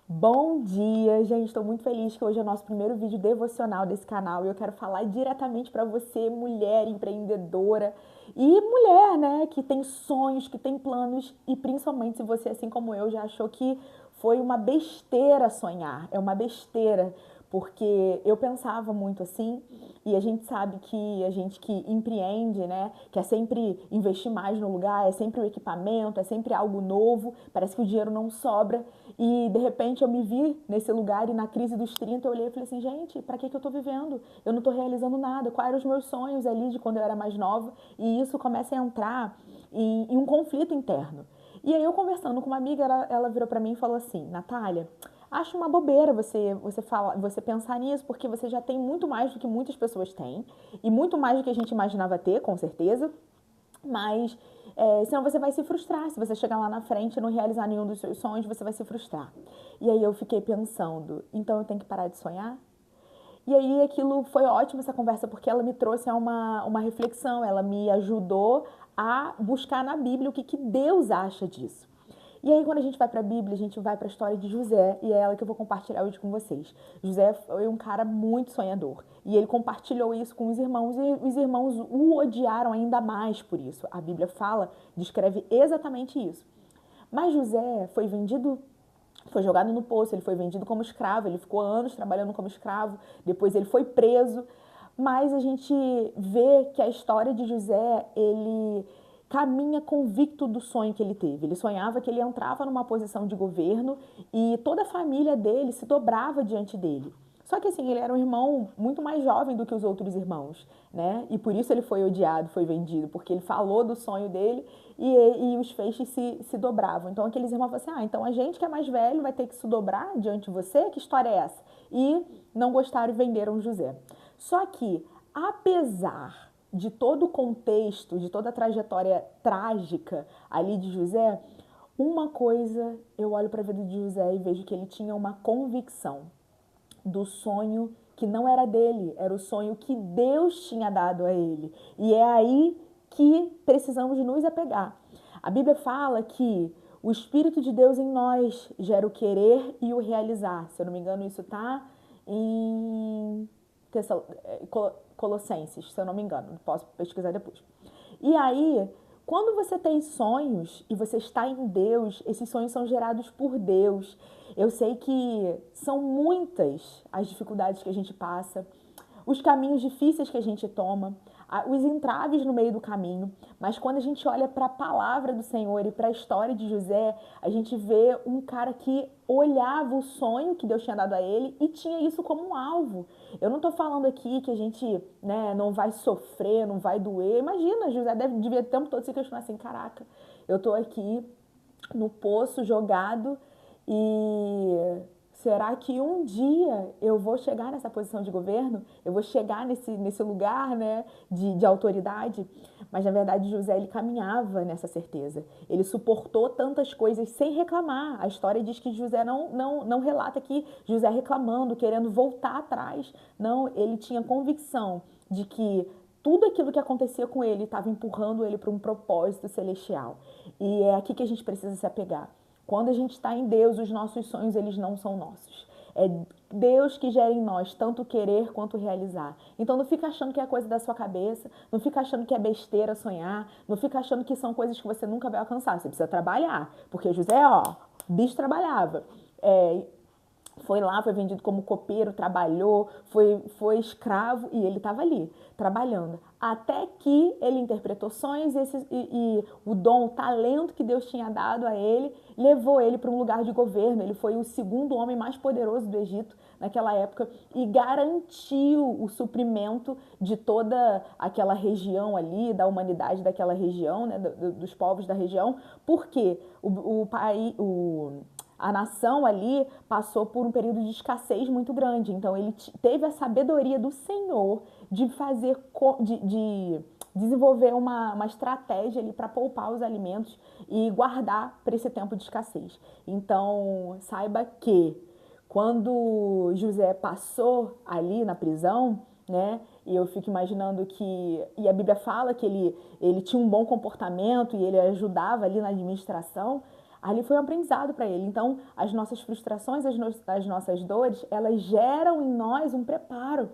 Bom dia, gente. Estou muito feliz que hoje é o nosso primeiro vídeo devocional desse canal e eu quero falar diretamente para você, mulher empreendedora e mulher, né, que tem sonhos, que tem planos e principalmente se você, assim como eu, já achou que foi uma besteira sonhar. É uma besteira, porque eu pensava muito assim e a gente sabe que a gente que empreende, né, quer sempre investir mais no lugar, é sempre o equipamento, é sempre algo novo, parece que o dinheiro não sobra e de repente eu me vi nesse lugar e na crise dos 30 eu olhei e falei assim, gente, para que eu tô vivendo? Eu não tô realizando nada. Quais eram os meus sonhos ali de quando eu era mais nova? E isso começa a entrar em um conflito interno. E aí eu conversando com uma amiga, ela virou para mim e falou assim, Natália, acho uma bobeira você pensar nisso, porque você já tem muito mais do que muitas pessoas têm, e muito mais do que a gente imaginava ter, com certeza, mas senão você vai se frustrar. Se você chegar lá na frente e não realizar nenhum dos seus sonhos, você vai se frustrar. E aí eu fiquei pensando, então eu tenho que parar de sonhar? E aí aquilo foi ótimo, essa conversa, porque ela me trouxe a uma reflexão, ela me ajudou a buscar na Bíblia o que Deus acha disso. E aí, quando a gente vai para a Bíblia, a gente vai para a história de José, e é ela que eu vou compartilhar hoje com vocês. José foi um cara muito sonhador, e ele compartilhou isso com os irmãos, e os irmãos o odiaram ainda mais por isso. A Bíblia fala, descreve exatamente isso. Mas José foi vendido, foi jogado no poço, ele foi vendido como escravo, ele ficou anos trabalhando como escravo, depois ele foi preso. Mas a gente vê que a história de José, ele caminha convicto do sonho que ele teve. Ele sonhava que ele entrava numa posição de governo e toda a família dele se dobrava diante dele. Só que assim, ele era um irmão muito mais jovem do que os outros irmãos, né? E por isso ele foi odiado, foi vendido, porque ele falou do sonho dele e os feixes se dobravam. Então aqueles irmãos falaram assim, então a gente que é mais velho vai ter que se dobrar diante de você? Que história é essa? E não gostaram e venderam José. Só que, apesar de todo o contexto, de toda a trajetória trágica ali de José, uma coisa eu olho para a vida de José e vejo que ele tinha uma convicção do sonho que não era dele, era o sonho que Deus tinha dado a ele. E é aí que precisamos nos apegar. A Bíblia fala que o Espírito de Deus em nós gera o querer e o realizar. Se eu não me engano, isso está em Colossenses, se eu não me engano, posso pesquisar depois. E aí, quando você tem sonhos e você está em Deus, esses sonhos são gerados por Deus. Eu sei que são muitas as dificuldades que a gente passa, os caminhos difíceis que a gente toma, os entraves no meio do caminho, mas quando a gente olha para a palavra do Senhor e para a história de José, a gente vê um cara que olhava o sonho que Deus tinha dado a ele e tinha isso como um alvo. Eu não estou falando aqui que a gente, né, não vai sofrer, não vai doer. Imagina, José devia o tempo todo se questionar assim, caraca, eu estou aqui no poço jogado e será que um dia eu vou chegar nessa posição de governo? Eu vou chegar nesse lugar, né, de autoridade? Mas na verdade José ele caminhava nessa certeza. Ele suportou tantas coisas sem reclamar. A história diz que José não relata aqui José reclamando, querendo voltar atrás. Não, ele tinha convicção de que tudo aquilo que acontecia com ele estava empurrando ele para um propósito celestial. E é aqui que a gente precisa se apegar. Quando a gente está em Deus, os nossos sonhos eles não são nossos. É Deus que gera em nós tanto querer quanto realizar. Então não fica achando que é coisa da sua cabeça, não fica achando que é besteira sonhar, não fica achando que são coisas que você nunca vai alcançar. Você precisa trabalhar, porque José, ó, o bicho trabalhava. Foi lá, foi vendido como copeiro, trabalhou, foi escravo e ele estava ali, trabalhando. Até que ele interpretou sonhos e o dom, o talento que Deus tinha dado a ele, levou ele para um lugar de governo. Ele foi o segundo homem mais poderoso do Egito naquela época e garantiu o suprimento de toda aquela região ali, da humanidade daquela região, né, dos povos da região, porque a nação ali passou por um período de escassez muito grande. Então ele teve a sabedoria do Senhor de fazer, de desenvolver uma estratégia ali para poupar os alimentos e guardar para esse tempo de escassez. Então saiba que quando José passou ali na prisão, né? E eu fico imaginando que. E a Bíblia fala que ele tinha um bom comportamento e ele ajudava ali na administração. Ali foi um aprendizado para ele. Então, as nossas frustrações, as nossas dores, elas geram em nós um preparo,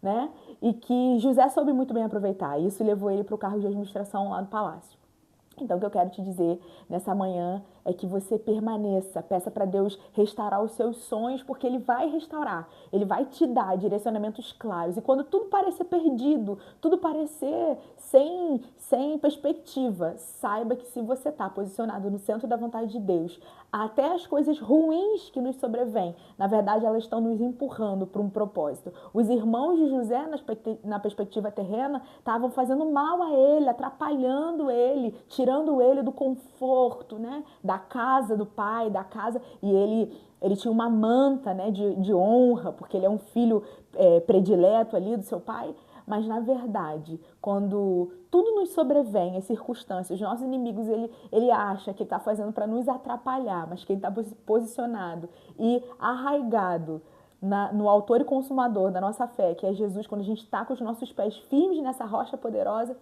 né? E que José soube muito bem aproveitar. Isso levou ele para o cargo de administração lá no palácio. Então, o que eu quero te dizer nessa manhã é que você permaneça, peça para Deus restaurar os seus sonhos, porque Ele vai restaurar, Ele vai te dar direcionamentos claros. E quando tudo parecer perdido, tudo parecer sem perspectiva, saiba que se você está posicionado no centro da vontade de Deus, até as coisas ruins que nos sobrevêm, na verdade, elas estão nos empurrando para um propósito. Os irmãos de José, na perspectiva terrena, estavam fazendo mal a ele, atrapalhando ele, tirando ele do conforto, né? Da casa do pai, da casa. E ele tinha uma manta, né, de honra, porque ele é um filho predileto ali do seu pai. Mas, na verdade, quando tudo nos sobrevém, as circunstâncias, os nossos inimigos, ele acha que está fazendo para nos atrapalhar, mas quem está posicionado e arraigado no autor e consumador da nossa fé, que é Jesus, quando a gente está com os nossos pés firmes nessa rocha poderosa,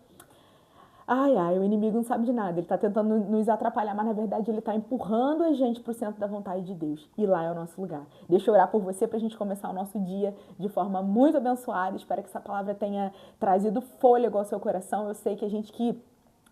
o inimigo não sabe de nada, ele está tentando nos atrapalhar, mas na verdade ele está empurrando a gente para o centro da vontade de Deus. E lá é o nosso lugar. Deixa eu orar por você para a gente começar o nosso dia de forma muito abençoada. Espero que essa palavra tenha trazido fôlego ao seu coração. Eu sei que a gente que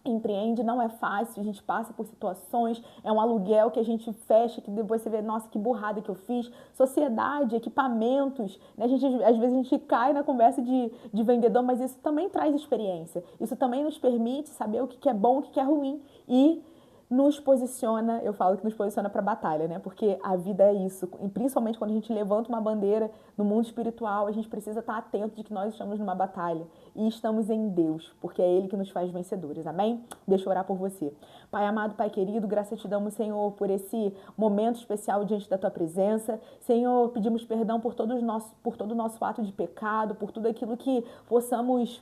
empreende não é fácil, a gente passa por situações, é um aluguel que a gente fecha, que depois você vê, nossa, que burrada que eu fiz, sociedade, equipamentos, né? Às vezes a gente cai na conversa de vendedor, mas isso também traz experiência, isso também nos permite saber o que é bom, o que é ruim e nos posiciona, eu falo que nos posiciona para a batalha, né? Porque a vida é isso, e principalmente quando a gente levanta uma bandeira no mundo espiritual, a gente precisa estar atento de que nós estamos numa batalha e estamos em Deus, porque é Ele que nos faz vencedores, amém? Deixa eu orar por você. Pai amado, Pai querido, graças te damos, Senhor, por esse momento especial diante da Tua presença. Senhor, pedimos perdão por todo o nosso ato de pecado, por tudo aquilo que possamos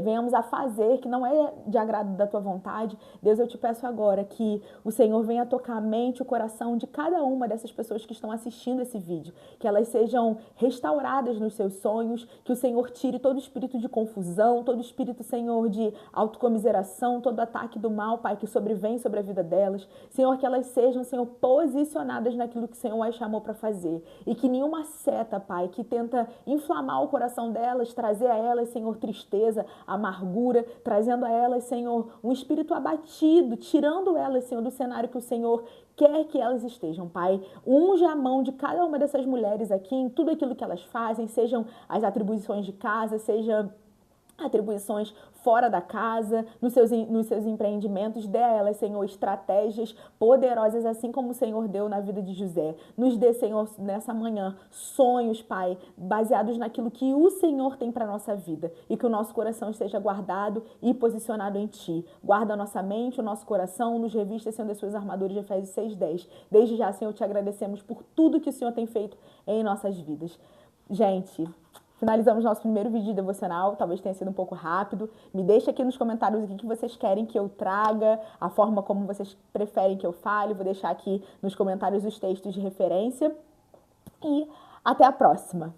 venhamos a fazer, que não é de agrado da tua vontade. Deus, eu te peço agora que o Senhor venha tocar a mente, o coração de cada uma dessas pessoas que estão assistindo esse vídeo, que elas sejam restauradas nos seus sonhos, que o Senhor tire todo espírito de confusão, todo espírito, Senhor, de autocomiseração, todo ataque do mal, Pai, que sobrevém sobre a vida delas. Senhor, que elas sejam, Senhor, posicionadas naquilo que o Senhor as chamou para fazer e que nenhuma seta, Pai, que tenta inflamar o coração delas, trazer a elas, Senhor, tristeza, amargura, trazendo a elas, Senhor, um espírito abatido, tirando elas, Senhor, do cenário que o Senhor quer que elas estejam, Pai. Unge a mão de cada uma dessas mulheres aqui em tudo aquilo que elas fazem, sejam as atribuições de casa, seja atribuições fora da casa, nos seus empreendimentos, dê a elas, Senhor, estratégias poderosas, assim como o Senhor deu na vida de José. Nos dê, Senhor, nessa manhã, sonhos, Pai, baseados naquilo que o Senhor tem para a nossa vida e que o nosso coração esteja guardado e posicionado em Ti. Guarda a nossa mente, o nosso coração, nos revista, Senhor, das suas armaduras de Efésios 6:10. Desde já, Senhor, te agradecemos por tudo que o Senhor tem feito em nossas vidas. Gente, finalizamos nosso primeiro vídeo devocional, talvez tenha sido um pouco rápido. Me deixa aqui nos comentários o que vocês querem que eu traga, a forma como vocês preferem que eu fale. Vou deixar aqui nos comentários os textos de referência. E até a próxima!